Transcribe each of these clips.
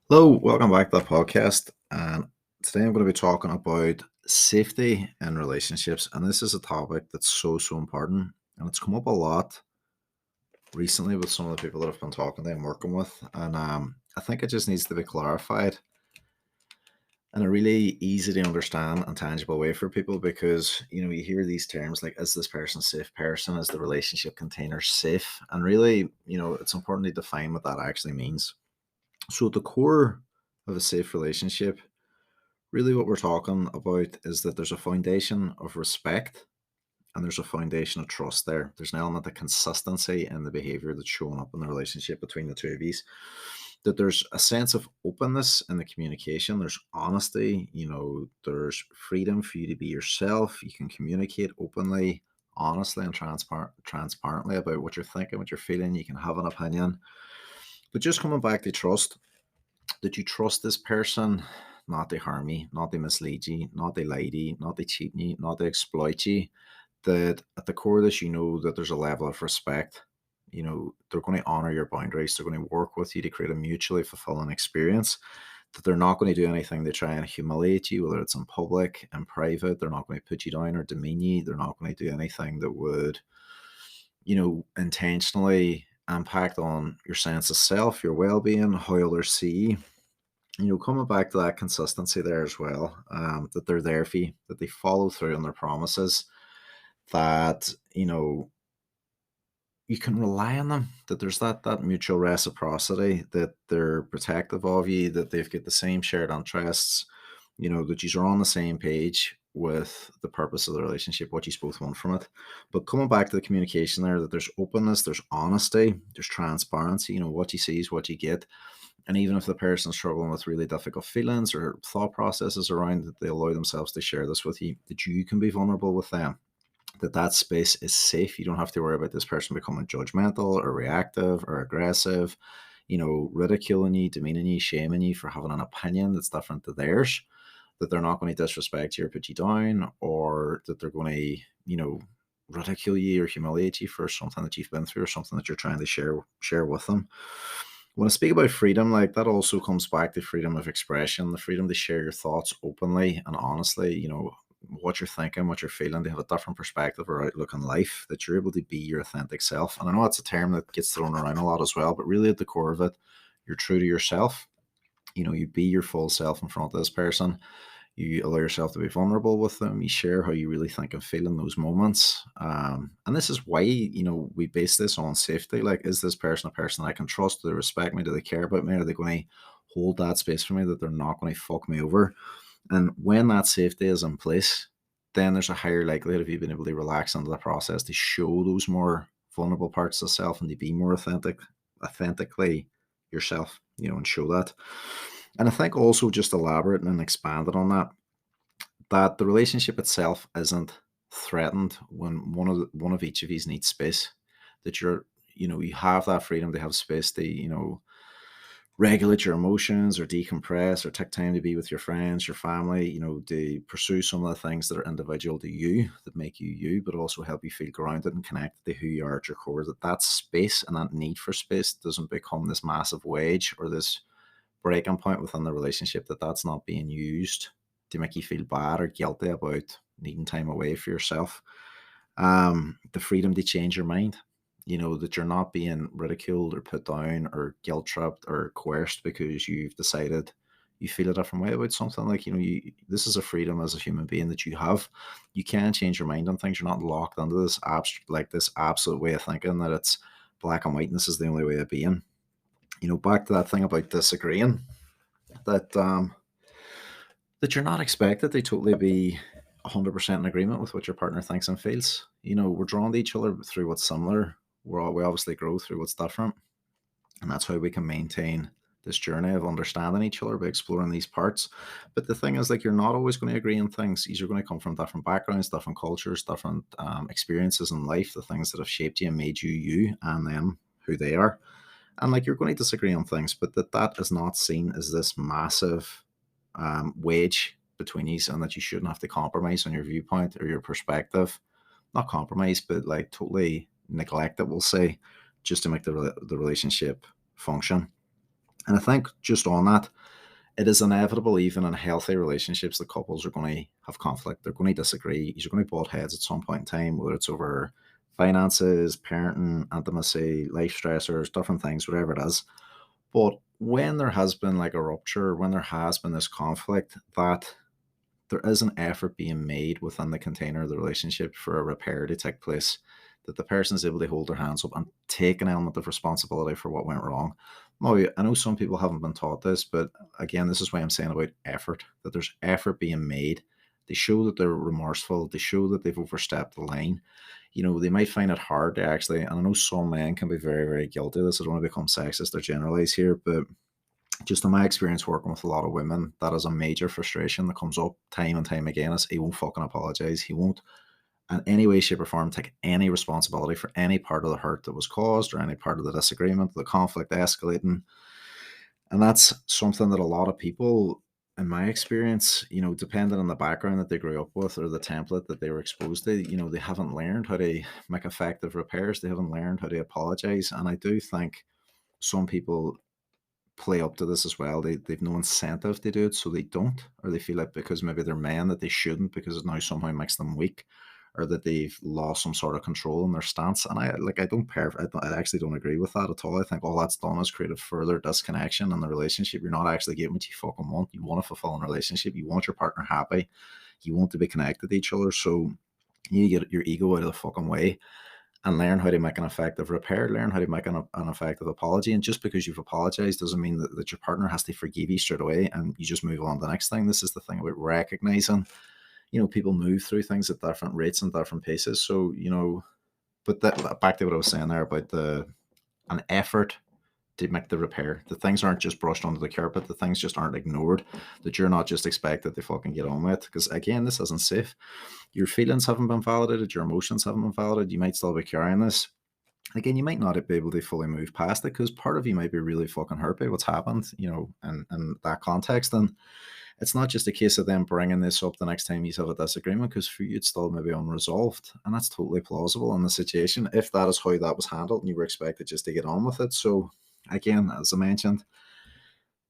Hello, welcome back to the podcast. And today I'm going to be talking about safety in relationships. And this is a topic that's so important. And it's come up a lot recently with some of the people that I've been talking to and working with. And I think it just needs to be clarified in a really easy to understand and tangible way for people because, you hear these terms like, is this person a safe person? Is the relationship container safe? And really, it's important to define what that actually means. So, at the core of a safe relationship, really, what we're talking about is that there's a foundation of respect and there's a foundation of trust there. There's an element of consistency in the behavior that's showing up in the relationship between the two of you. That there's a sense of openness in the communication, there's honesty, there's freedom for you to be yourself. You can communicate openly, honestly, and transparently about what you're thinking, what you're feeling. You can have an opinion. But just coming back to trust, that you trust this person not to harm you, not to mislead you, not to lie to you, not to cheat you, not to exploit you. That at the core of this, you know that there's a level of respect. They're going to honor your boundaries. They're going to work with you to create a mutually fulfilling experience. That they're not going to do anything to try and humiliate you, whether it's in public and private. They're not going to put you down or demean you. They're not going to do anything that would, intentionally impact on your sense of self, your well-being, how others see you. Coming back to that consistency there as well, that they're there for you, that they follow through on their promises, that you can rely on them, that there's that mutual reciprocity, that they're protective of you, that they've got the same shared interests, that you are on the same page with the purpose of the relationship, what you both want from it. But coming back to the communication there, that there's openness, there's honesty, there's transparency. What you see is what you get. And even if the person's struggling with really difficult feelings or thought processes around it, they allow themselves to share this with you, that you can be vulnerable with them, that space is safe. You don't have to worry about this person becoming judgmental or reactive or aggressive, ridiculing you, demeaning you, shaming you for having an opinion that's different to theirs, that they're not going to disrespect you or put you down, or that they're going to, ridicule you or humiliate you for something that you've been through or something that you're trying to share with them. When I speak about freedom, like that also comes back to freedom of expression, the freedom to share your thoughts openly and honestly, what you're thinking, what you're feeling, to have a different perspective or outlook on life, that you're able to be your authentic self. And I know it's a term that gets thrown around a lot as well, but really at the core of it, you're true to yourself. You be your full self in front of this person. You allow yourself to be vulnerable with them. You share how you really think and feel in those moments. And this is why, we base this on safety. Like, is this person a person I can trust? Do they respect me? Do they care about me? Are they going to hold that space for me, that they're not going to fuck me over? And when that safety is in place, then there's a higher likelihood of you being able to relax into the process to show those more vulnerable parts of self and to be more authentically yourself, and show that. And I think also just elaborating and expanding on that, that the relationship itself isn't threatened when one of each of you needs space. That you have that freedom to have space to, regulate your emotions or decompress or take time to be with your friends, your family, to pursue some of the things that are individual to you, that make you you, but also help you feel grounded and connected to who you are at your core. That space and that need for space doesn't become this massive wedge or this breaking point within the relationship, that's not being used to make you feel bad or guilty about needing time away for yourself. The freedom to change your mind, that you're not being ridiculed or put down or guilt tripped or coerced because you've decided you feel a different way about something. Like, this is a freedom as a human being that you have. You can change your mind on things. You're not locked into this this absolute way of thinking that it's black and white and this is the only way of being. Back to that thing about disagreeing, that that you're not expected to totally be 100% in agreement with what your partner thinks and feels. We're drawn to each other through what's similar. We obviously grow through what's different. And that's how we can maintain this journey of understanding each other by exploring these parts. But the thing is, like, you're not always going to agree on things. You're going to come from different backgrounds, different cultures, different experiences in life, the things that have shaped you and made you you and them who they are. And like, you're going to disagree on things, but that is not seen as this massive wedge between you, and that you shouldn't have to compromise on your viewpoint or your perspective. Not compromise, but like totally neglect it, we'll say, just to make the relationship function. And I think just on that, it is inevitable, even in healthy relationships, that couples are going to have conflict. They're going to disagree. You're going to butt heads at some point in time, whether it's over finances, parenting, intimacy, life stressors, different things, whatever it is. But when there has been like a rupture, when there has been this conflict, that there is an effort being made within the container of the relationship for a repair to take place, that the person is able to hold their hands up and take an element of responsibility for what went wrong. Now, I know some people haven't been taught this, but again, this is why I'm saying about effort, that there's effort being made. They show that they're remorseful, they show that they've overstepped the line. They might find it hard to actually, and I know some men can be very, very guilty of this. I don't want to become sexist or generalize here, but just in my experience working with a lot of women, that is a major frustration that comes up time and time again is he won't fucking apologize. He won't in any way, shape, or form take any responsibility for any part of the hurt that was caused or any part of the disagreement, the conflict escalating. And that's something that a lot of people, in my experience, depending on the background that they grew up with or the template that they were exposed to, they haven't learned how to make effective repairs. They haven't learned how to apologize. And I do think some people play up to this as well. They've no incentive to do it, so they don't, or they feel like because maybe they're men that they shouldn't because it now somehow makes them weak, or that they've lost some sort of control in their stance. And I actually don't agree with that at all. I think all that's done is create a further disconnection in the relationship. You're not actually getting what you fucking want. You want a fulfilling relationship. You want your partner happy. You want to be connected to each other. So you get your ego out of the fucking way and learn how to make an effective repair, learn how to make an effective apology. And just because you've apologized doesn't mean that your partner has to forgive you straight away and you just move on to the next thing. This is the thing about recognizing, people move through things at different rates and different paces. So, but that back to what I was saying there about an effort to make the repair. The things aren't just brushed under the carpet. The things just aren't ignored. That you're not just expected to fucking get on with. Because again, this isn't safe. Your feelings haven't been validated. Your emotions haven't been validated. You might still be carrying this. Again, you might not be able to fully move past it because part of you might be really fucking hurt by what's happened, in that context. And it's not just a case of them bringing this up the next time you have a disagreement because for you it's still maybe unresolved. And that's totally plausible in the situation if that is how that was handled and you were expected just to get on with it. So, again, as I mentioned,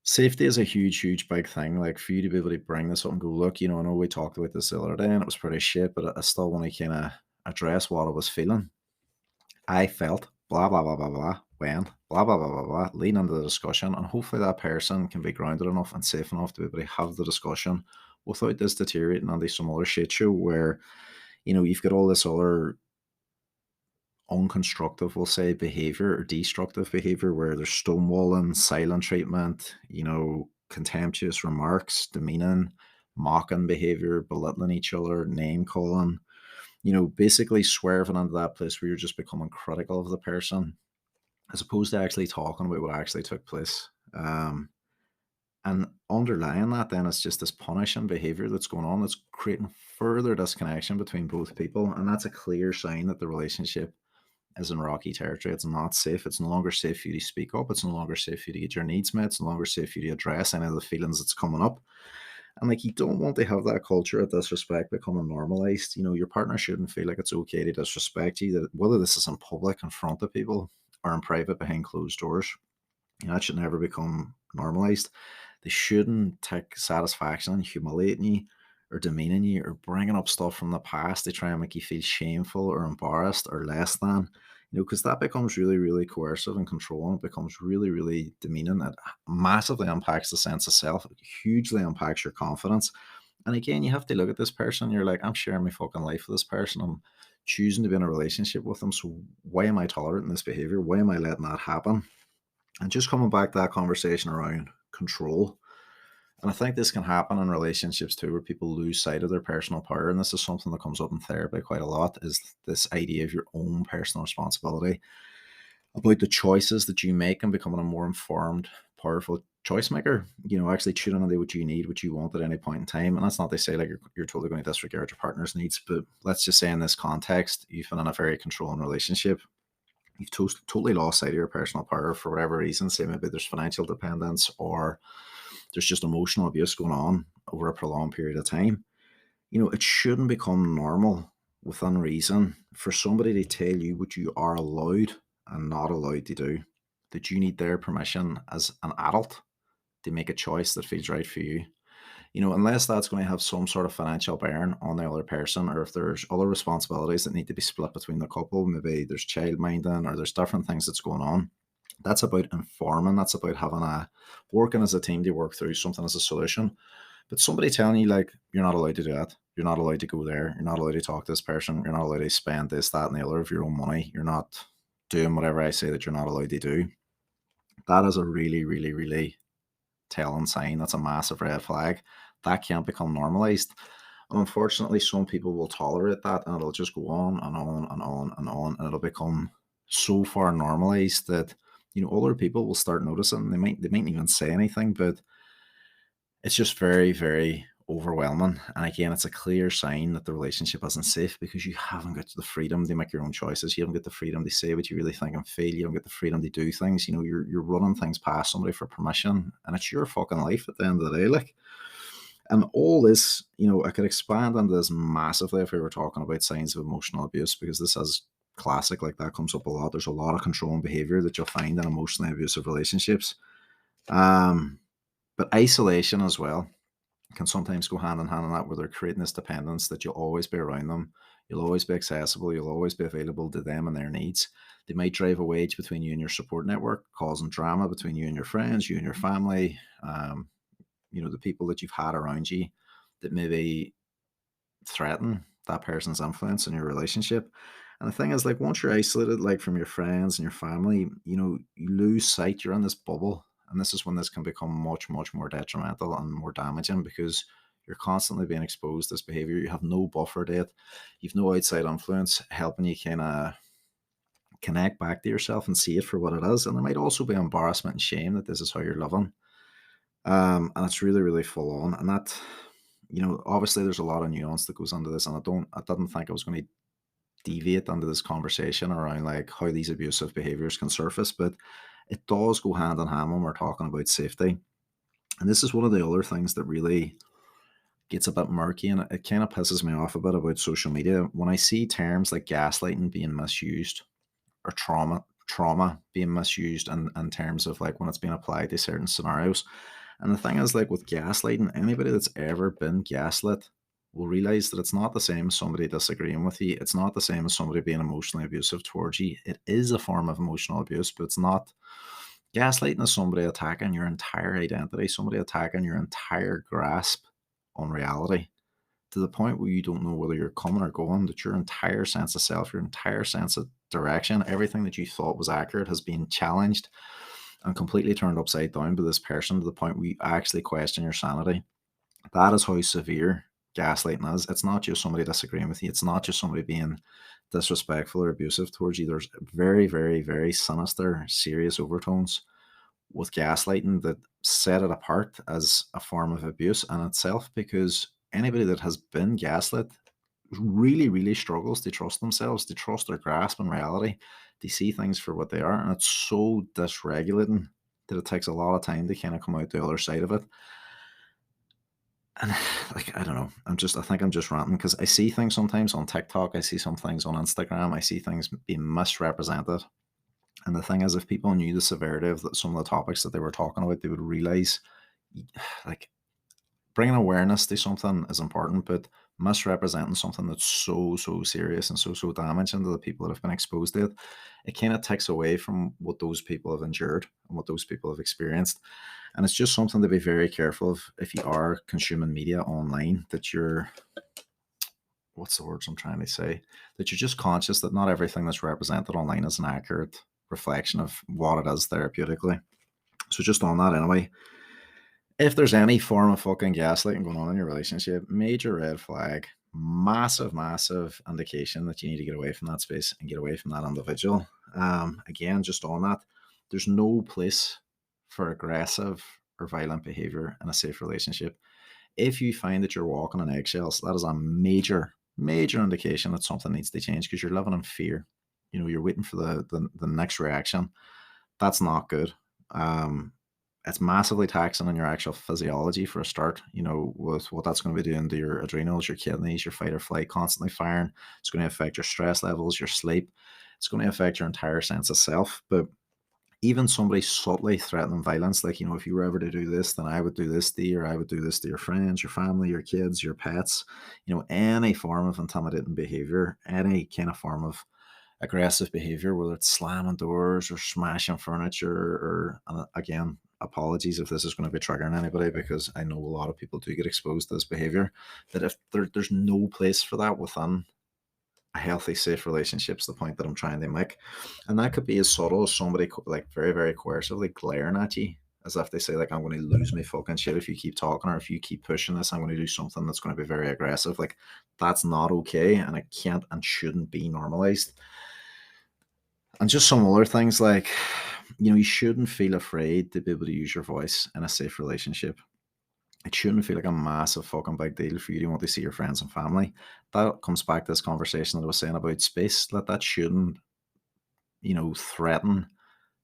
safety is a huge, huge big thing. Like for you to be able to bring this up and go, look, I know we talked about this the other day and it was pretty shit, but I still want to kind of address what I was feeling. I felt blah blah blah blah blah when blah blah blah blah blah lean into the discussion and hopefully that person can be grounded enough and safe enough to be able to have the discussion without this deteriorating into some other shit show where you've got all this other unconstructive, we'll say, behavior or destructive behavior where there's stonewalling, silent treatment, contemptuous remarks, demeaning, mocking behavior, belittling each other, name calling, basically swerving into that place where you're just becoming critical of the person as opposed to actually talking about what actually took place. And underlying that, then, it's just this punishing behavior that's going on that's creating further disconnection between both people. And that's a clear sign that the relationship is in rocky territory. It's not safe. It's no longer safe for you to speak up. It's no longer safe for you to get your needs met. It's no longer safe for you to address any of the feelings that's coming up. And like, you don't want to have that culture of disrespect becoming normalized. Your partner shouldn't feel like it's okay to disrespect you, that whether this is in public in front of people or in private behind closed doors. That should never become normalized. They shouldn't take satisfaction in humiliating you or demeaning you or bringing up stuff from the past to try and make you feel shameful or embarrassed or less than. Because that becomes really, really coercive and controlling. It becomes really, really demeaning. It massively impacts the sense of self. It hugely impacts your confidence. And again, you have to look at this person. You're like, I'm sharing my fucking life with this person. I'm choosing to be in a relationship with them. So why am I tolerating this behavior? Why am I letting that happen? And just coming back to that conversation around control. And I think this can happen in relationships too, where people lose sight of their personal power. And this is something that comes up in therapy quite a lot, is this idea of your own personal responsibility about the choices that you make and becoming a more informed, powerful choice maker. Actually tuning into what you need, what you want at any point in time. And that's not to say like you're totally going to disregard your partner's needs, but let's just say in this context, you've been in a very controlling relationship. You've totally lost sight of your personal power for whatever reason. Say maybe there's financial dependence or there's just emotional abuse going on over a prolonged period of time. It shouldn't become normal within reason for somebody to tell you what you are allowed and not allowed to do. that you need their permission as an adult to make a choice that feels right for you. Unless that's going to have some sort of financial bearing on the other person, or if there's other responsibilities that need to be split between the couple, maybe there's child minding or there's different things that's going on. That's about informing. That's about having a working as a team to work through something as a solution. But somebody telling you like you're not allowed to do that, you're not allowed to go there, you're not allowed to talk to this person, you're not allowed to spend this, that, and the other of your own money, you're not doing whatever I say that you're not allowed to do. That is a really, really, really telling sign. That's a massive red flag. That can't become normalized. And unfortunately, some people will tolerate that and it'll just go on and on and on and on. And it'll become so far normalized that, other people will start noticing. They might even say anything, but it's just very, very overwhelming. And again, it's a clear sign that the relationship isn't safe because you haven't got the freedom to make your own choices. You haven't got the freedom to say what you really think and feel. You don't get the freedom to do things. You're running things past somebody for permission, and it's your fucking life at the end of the day. Like, and all this, I could expand on this massively if we were talking about signs of emotional abuse, because this is classic. Like, that comes up a lot. There's a lot of controlling behavior that you'll find in emotionally abusive relationships. Um, but isolation as well can sometimes go hand in hand in that, where they're creating this dependence that you'll always be around them, you'll always be accessible, you'll always be available to them and their needs. They might drive a wedge between you and your support network, causing drama between you and your friends, you and your family, the people that you've had around you that maybe threaten that person's influence in your relationship. And the thing is, like, once you're isolated, like from your friends and your family, you lose sight, you're in this bubble. And this is when this can become much, much more detrimental and more damaging, because you're constantly being exposed to this behavior. You have no buffer to it. You've no outside influence helping you kind of connect back to yourself and see it for what it is. And there might also be embarrassment and shame that this is how you're living. And it's really, really full on. And that, obviously there's a lot of nuance that goes into this. And I didn't think I was going to deviate into this conversation around like how these abusive behaviors can surface, but it does go hand in hand when we're talking about safety. And this is one of the other things that really gets a bit murky, and it kind of pisses me off a bit about social media when I see terms like gaslighting being misused, or trauma being misused in terms of like when it's being applied to certain scenarios. And the thing is, like, with gaslighting, anybody that's ever been gaslit will realize that it's not the same as somebody disagreeing with you. It's not the same as somebody being emotionally abusive towards you. It is a form of emotional abuse, but it's not. Gaslighting is somebody attacking your entire identity, somebody attacking your entire grasp on reality, to the point where you don't know whether you're coming or going, that your entire sense of self, your entire sense of direction, everything that you thought was accurate has been challenged and completely turned upside down by this person, to the point where you actually question your sanity. That is how severe gaslighting is. It's not just somebody disagreeing with you. It's not just somebody being disrespectful or abusive towards you. There's very, very, very sinister, serious overtones with gaslighting that set it apart as a form of abuse in itself, because anybody that has been gaslit really, really struggles to trust themselves, to trust their grasp on reality, to see things for what they are. And it's so dysregulating that it takes a lot of time to kind of come out the other side of it. And like, I don't know, I think I'm just ranting, because I see things sometimes on TikTok, I see some things on Instagram, I see things being misrepresented. And the thing is, if people knew the severity of some of the topics that they were talking about, they would realize, like, bringing awareness to something is important, but misrepresenting something that's so, so serious and so, so damaging to the people that have been exposed to it, it kind of takes away from what those people have endured and what those people have experienced. And it's just something to be very careful of if you are consuming media online, that you're, what's the words I'm trying to say? That you're just conscious that not everything that's represented online is an accurate reflection of what it is therapeutically. So just on that anyway, if there's any form of fucking gaslighting going on in your relationship, major red flag, massive, massive indication that you need to get away from that space and get away from that individual. Again, just on that, there's no place for aggressive or violent behavior in a safe relationship. If you find that you're walking on eggshells, that is a major, major indication that something needs to change, because you're living in fear. You're waiting for the next reaction. That's not good. It's massively taxing on your actual physiology for a start, with what that's going to be doing to your adrenals, your kidneys, your fight or flight constantly firing. It's going to affect your stress levels, your sleep. It's going to affect your entire sense of self. But even somebody subtly threatening violence, like, if you were ever to do this, then I would do this to you, or I would do this to your friends, your family, your kids, your pets, any form of intimidating behavior, any kind of form of aggressive behavior, whether it's slamming doors or smashing furniture, or, and again, apologies if this is going to be triggering anybody, because I know a lot of people do get exposed to this behavior, that if there's no place for that within a healthy, safe relationship's the point that I'm trying to make. And that could be as subtle as somebody like very, very coercively glaring at you, as if they say, like, I'm going to lose my fucking shit if you keep talking, or if you keep pushing this, I'm going to do something that's going to be very aggressive. Like, that's not okay, and it can't and shouldn't be normalized. And just some other things like, you shouldn't feel afraid to be able to use your voice in a safe relationship. It shouldn't feel like a massive fucking big deal for you to want to see your friends and family. That comes back to this conversation that I was saying about space. That shouldn't, threaten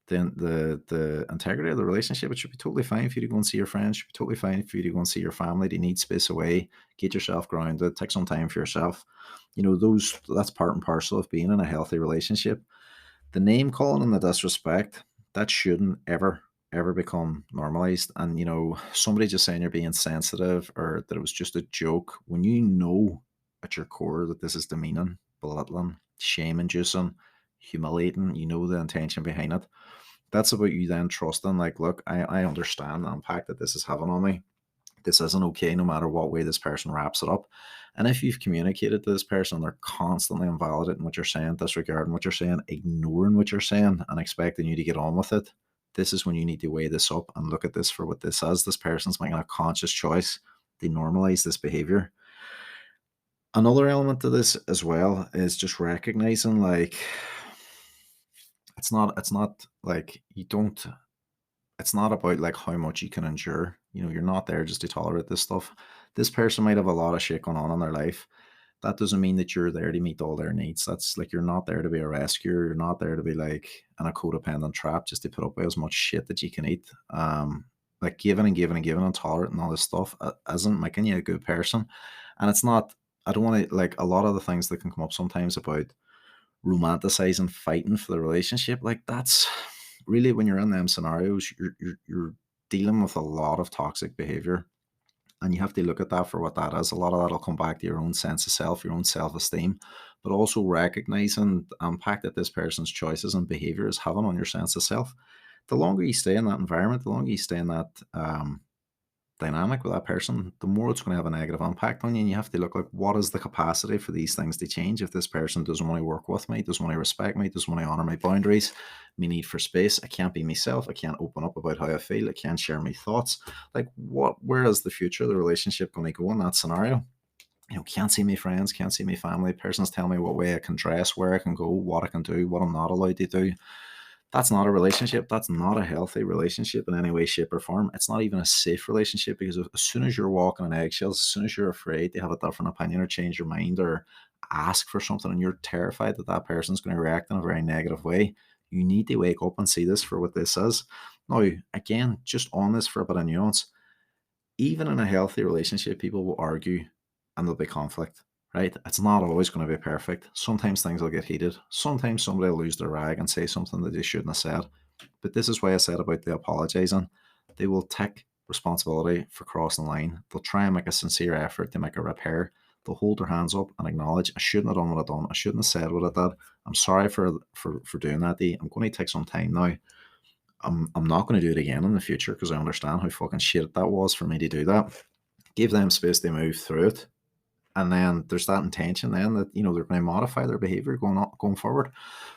the integrity of the relationship. It should be totally fine for you to go and see your friends. It should be totally fine for you to go and see your family. They need space away. Get yourself grounded. Take some time for yourself. That's part and parcel of being in a healthy relationship. The name calling and the disrespect, that shouldn't ever become normalized. And somebody just saying you're being sensitive, or that it was just a joke, when you know at your core that this is demeaning, belittling, shame inducing, humiliating, the intention behind it. That's about you then trusting, like, look, I understand the impact that this is having on me. This isn't okay, no matter what way this person wraps it up. And if you've communicated to this person, they're constantly invalidating what you're saying, disregarding what you're saying, ignoring what you're saying, and expecting you to get on with it. This is when you need to weigh this up and look at this for what this is. This person's making a conscious choice. They normalize this behavior. Another element to this as well is just recognizing, like, it's not like you don't it's not about like how much you can endure. You're not there just to tolerate this stuff. This person might have a lot of shit going on in their life. That doesn't mean that you're there to meet all their needs. That's like, you're not there to be a rescuer. You're not there to be like in a codependent trap just to put up with as much shit that you can eat. Like, giving and giving and giving and tolerating all this stuff isn't making you a good person. And it's not. I don't want to, like, a lot of the things that can come up sometimes about romanticizing fighting for the relationship, like, that's really, when you're in them scenarios, you're dealing with a lot of toxic behavior, and you have to look at that for what that is. A lot of that will come back to your own sense of self, your own self-esteem, but also recognizing the impact that this person's choices and behavior is having on your sense of self. The longer you stay in that environment, the longer you stay in that dynamic with that person, the more it's going to have a negative impact on you. And you have to look, like, what is the capacity for these things to change? If this person doesn't want to work with me, doesn't want to respect me, doesn't want to honor my boundaries, my need for space, I can't be myself, I can't open up about how I feel, I can't share my thoughts. Like, where is the future of the relationship going to go in that scenario? Can't see my friends, can't see my family. Person's telling me what way I can dress, where I can go, what I can do, what I'm not allowed to do. That's not a relationship. That's not a healthy relationship in any way, shape, or form. It's not even a safe relationship, because as soon as you're walking on eggshells, as soon as you're afraid to have a different opinion or change your mind or ask for something, and you're terrified that that person's going to react in a very negative way, you need to wake up and see this for what this is. Now, again, just on this for a bit of nuance, even in a healthy relationship, people will argue and there'll be conflict, right? It's not always going to be perfect. Sometimes things will get heated. Sometimes somebody will lose their rag and say something that they shouldn't have said. But this is why I said about the apologizing. They will take responsibility for crossing the line. They'll try and make a sincere effort to make a repair. They'll hold their hands up and acknowledge, I shouldn't have done what I done. I shouldn't have said what I did. I'm sorry for doing that. I'm going to take some time now. I'm not going to do it again in the future, because I understand how fucking shit that was for me to do that. Give them space to move through it. And then there's that intention then that, they're going to modify their behavior going forward.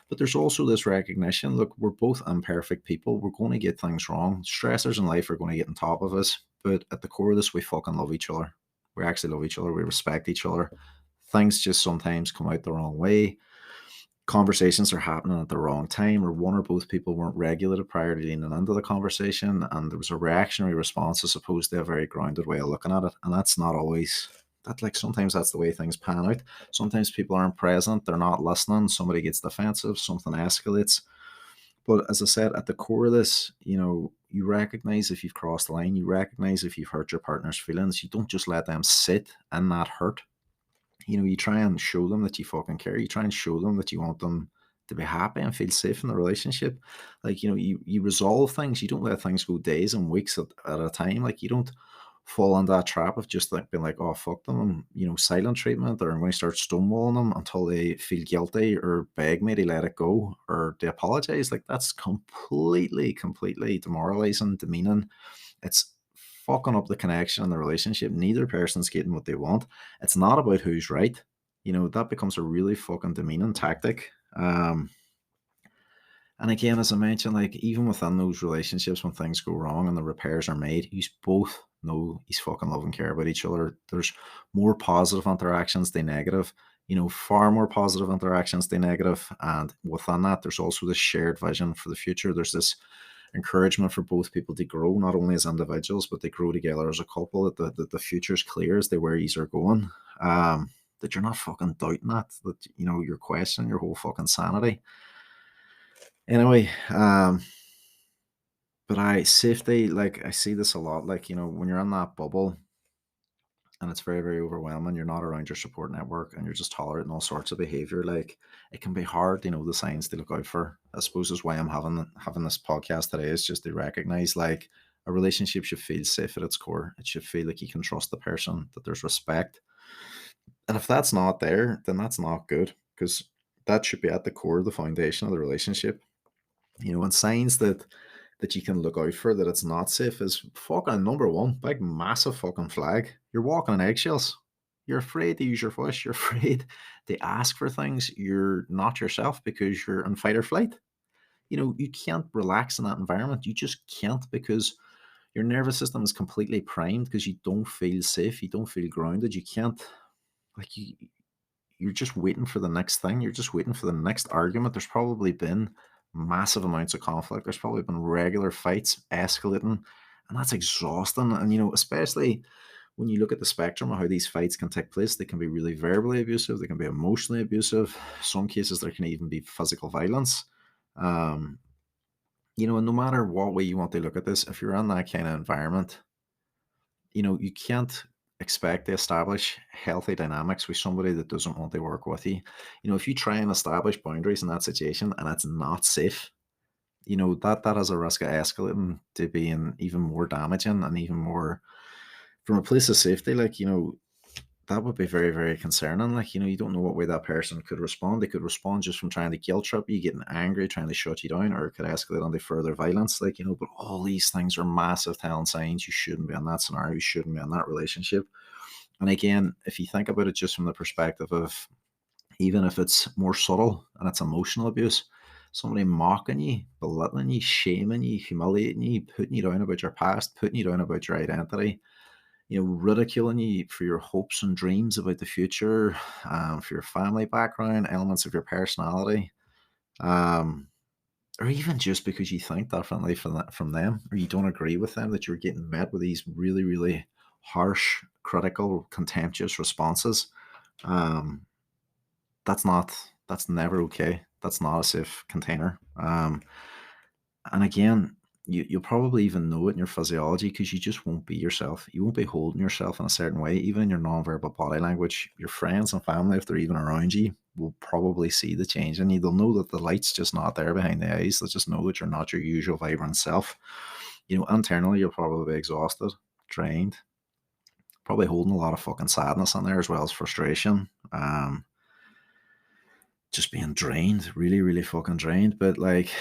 But there's also this recognition, look, we're both imperfect people. We're going to get things wrong. Stressors in life are going to get on top of us. But at the core of this, we fucking love each other. We actually love each other. We respect each other. Things just sometimes come out the wrong way. Conversations are happening at the wrong time, or one or both people weren't regulated prior to leaning into the conversation, and there was a reactionary response as opposed to a very grounded way of looking at it. And that's not always that. Like, sometimes that's the way things pan out. Sometimes people aren't present, they're not listening, somebody gets defensive, something escalates. But as I said, at the core of this, you recognize if you've crossed the line, you recognize if you've hurt your partner's feelings. You don't just let them sit in that hurt. You try and show them that you fucking care. You try and show them that you want them to be happy and feel safe in the relationship. Like, you resolve things. You don't let things go days and weeks at a time. Like, you don't fall into that trap of just like being like, oh, fuck them, and, silent treatment, or I'm going to start stonewalling them until they feel guilty or beg me to let it go or to apologize. Like, that's completely demoralizing, demeaning. It's fucking up the connection in the relationship. Neither person's getting what they want. It's not about who's right. That becomes a really fucking demeaning tactic. And again, as I mentioned, like, even within those relationships, when things go wrong and the repairs are made, you both know he's fucking love and care about each other. There's more positive interactions than negative. Far more positive interactions than negative. And within that, there's also this shared vision for the future. There's this encouragement for both people to grow, not only as individuals, but they grow together as a couple. That the future's clear as to where these are going. That you're not fucking doubting that you're questioning your whole fucking sanity. Anyway, but safety, like, I see this a lot, like, when you're in that bubble and it's very, very overwhelming, you're not around your support network and you're just tolerating all sorts of behavior. Like, it can be hard, the signs to look out for. I suppose is why I'm having this podcast today, is just to recognize, like, a relationship should feel safe at its core. It should feel like you can trust the person, that there's respect. And if that's not there, then that's not good, because that should be at the core of the foundation of the relationship. And signs that you can look out for that it's not safe is fucking number one, big massive fucking flag. You're walking on eggshells. You're afraid to use your voice. You're afraid to ask for things. You're not yourself because you're in fight or flight. You can't relax in that environment. You just can't, because your nervous system is completely primed, because you don't feel safe. You don't feel grounded. You can't, like, you're just waiting for the next thing. You're just waiting for the next argument. There's probably been massive amounts of conflict. There's probably been regular fights escalating, and that's exhausting. And, especially when you look at the spectrum of how these fights can take place, they can be really verbally abusive, they can be emotionally abusive. Some cases, there can even be physical violence. Um, and no matter what way you want to look at this, if you're in that kind of environment, you can't expect to establish healthy dynamics with somebody that doesn't want to work with you. If you try and establish boundaries in that situation and it's not safe, that has a risk of escalating to being even more damaging and even more from a place of safety. Like, that would be very, very concerning. Like, you don't know what way that person could respond. They could respond just from trying to guilt trip you, getting angry, trying to shut you down, or it could escalate onto further violence. Like, but all these things are massive telling signs. You shouldn't be in that scenario. You shouldn't be in that relationship. And again, if you think about it just from the perspective of, even if it's more subtle and it's emotional abuse, somebody mocking you, belittling you, shaming you, humiliating you, putting you down about your past, putting you down about your identity, ridiculing you for your hopes and dreams about the future, for your family background, elements of your personality, um, or even just because you think differently from them, or you don't agree with them, that you're getting met with these really, really harsh, critical, contemptuous responses. Um, that's never okay. That's not a safe container. And again, you'll probably even know it in your physiology, because you just won't be yourself. You won't be holding yourself in a certain way, even in your nonverbal body language. Your friends and family, if they're even around you, will probably see the change in you. They'll know that the light's just not there behind the eyes. They'll just know that you're not your usual vibrant self. Internally, you'll probably be exhausted, drained, probably holding a lot of fucking sadness in there, as well as frustration. Just being drained, really, really fucking drained. But, like,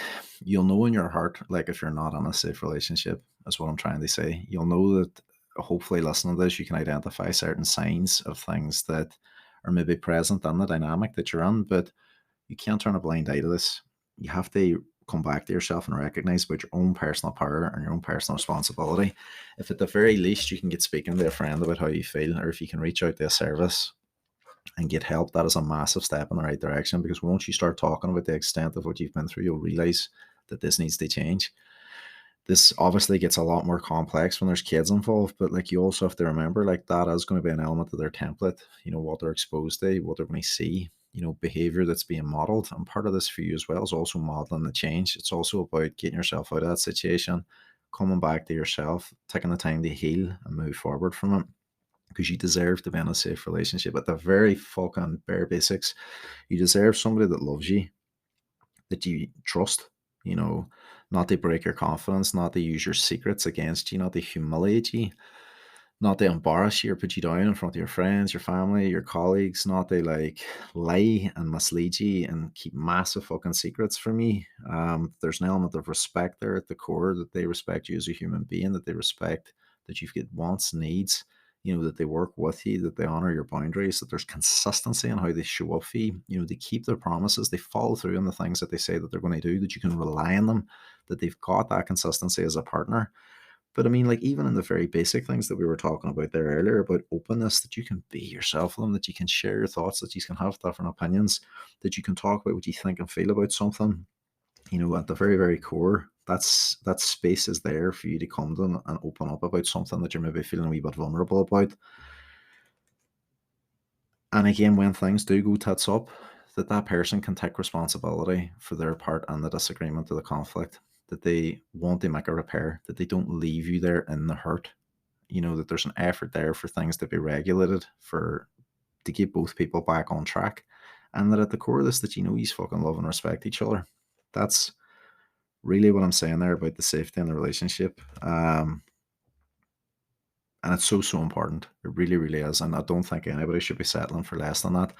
you'll know in your heart, like, if you're not in a safe relationship, is what I'm trying to say. You'll know that, hopefully, listening to this, you can identify certain signs of things that are maybe present in the dynamic that you're in, but you can't turn a blind eye to this. You have to come back to yourself and recognize about your own personal power and your own personal responsibility. If at the very least you can get speaking to a friend about how you feel, or if you can reach out to a service and get help, that is a massive step in the right direction. Because once you start talking about the extent of what you've been through, you'll realize that this needs to change. This obviously gets a lot more complex when there's kids involved, but, like, you also have to remember, like, that is going to be an element of their template. What they're exposed to, what they're going to see, behavior that's being modeled. And part of this for you as well is also modeling the change. It's also about getting yourself out of that situation, coming back to yourself, taking the time to heal and move forward from it, because you deserve to be in a safe relationship. At the very fucking bare basics, you deserve somebody that loves you. that you trust, you know, not to break your confidence, not to use your secrets against you, not to humiliate you, not to embarrass you or put you down in front of your friends, your family, your colleagues, not to like lie and mislead you and keep massive fucking secrets from you. There's an element of respect there at the core, that they respect you as a human being, that they respect that you've got wants, needs, that they work with you, that they honor your boundaries, that there's consistency in how they show up for you. They keep their promises, they follow through on the things that they say that they're going to do, that you can rely on them, that they've got that consistency as a partner. But I mean, like, even in the very basic things that we were talking about there earlier about openness, that you can be yourself with them, that you can share your thoughts, that you can have different opinions, that you can talk about what you think and feel about something. At the very, very core, that space is there for you to come to them and open up about something that you're maybe feeling a wee bit vulnerable about. And again, when things do go tits up, that person can take responsibility for their part in the disagreement or the conflict, that they want to make a repair, that they don't leave you there in the hurt, that there's an effort there for things to be regulated, for to keep both people back on track. And that at the core of this, that you fucking love and respect each other. That's really what I'm saying there about the safety in the relationship. And it's so, so important. It really, really is. And I don't think anybody should be settling for less than that.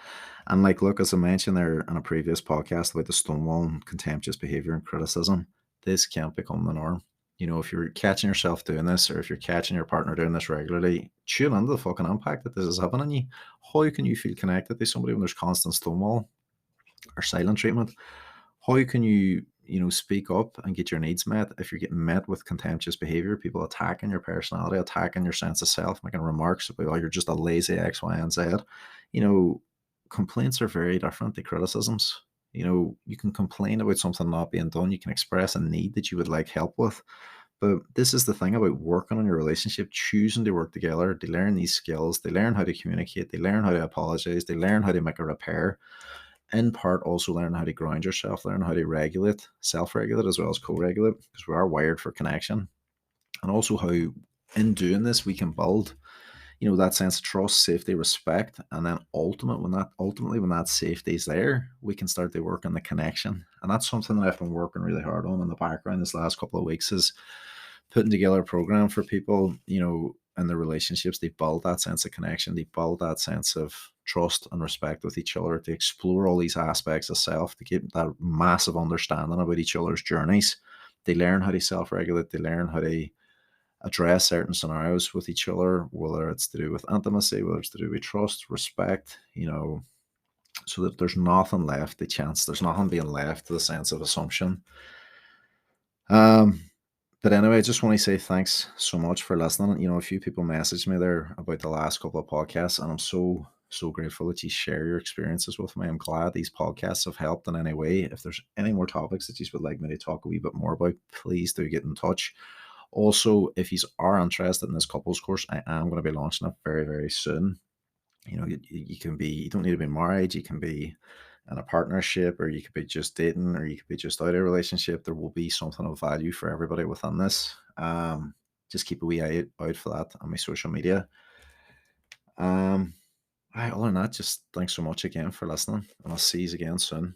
And like, look, as I mentioned there in a previous podcast about the stonewalling, contemptuous behavior and criticism, this can't become the norm. If you're catching yourself doing this, or if you're catching your partner doing this regularly, tune into the fucking impact that this is having on you. How can you feel connected to somebody when there's constant stonewall or silent treatment? How can you speak up and get your needs met if you're getting met with contemptuous behavior, people attacking your personality, attacking your sense of self, making remarks about, oh, you're just a lazy X, Y, and Z? You know, Complaints are very different to criticisms. You can complain about something not being done, you can express a need that you would like help with. But this is the thing about working on your relationship, choosing to work together. They learn these skills, they learn how to communicate, they learn how to apologize, they learn how to make a repair. In part, also learn how to ground yourself, learn how to regulate, self-regulate as well as co-regulate, because we are wired for connection. And also how in doing this we can build, that sense of trust, safety, respect. And then ultimately when that safety is there, we can start to work on the connection. And that's something that I've been working really hard on in the background this last couple of weeks, is putting together a program for people, in their relationships. They build that sense of connection, they build that sense of trust and respect with each other, to explore all these aspects of self, to get that massive understanding about each other's journeys. They learn how to self-regulate, they learn how to address certain scenarios with each other, whether it's to do with intimacy, whether it's to do with trust, respect, so that there's nothing left to chance, there's nothing being left to the sense of assumption. Um, but anyway, I just want to say thanks so much for listening. A few people messaged me there about the last couple of podcasts, and I'm so, so grateful that you share your experiences with me. I'm glad these podcasts have helped in any way. If there's any more topics that you would like me to talk a wee bit more about, please do get in touch. Also, if you are interested in this couples course, I am going to be launching it very, very soon. You don't need to be married, you can be in a partnership, or you could be just dating, or you could be just out of a relationship. There will be something of value for everybody within this. Just keep a wee eye out for that on my social media. Other than that, just thanks so much again for listening, and I'll see you again soon.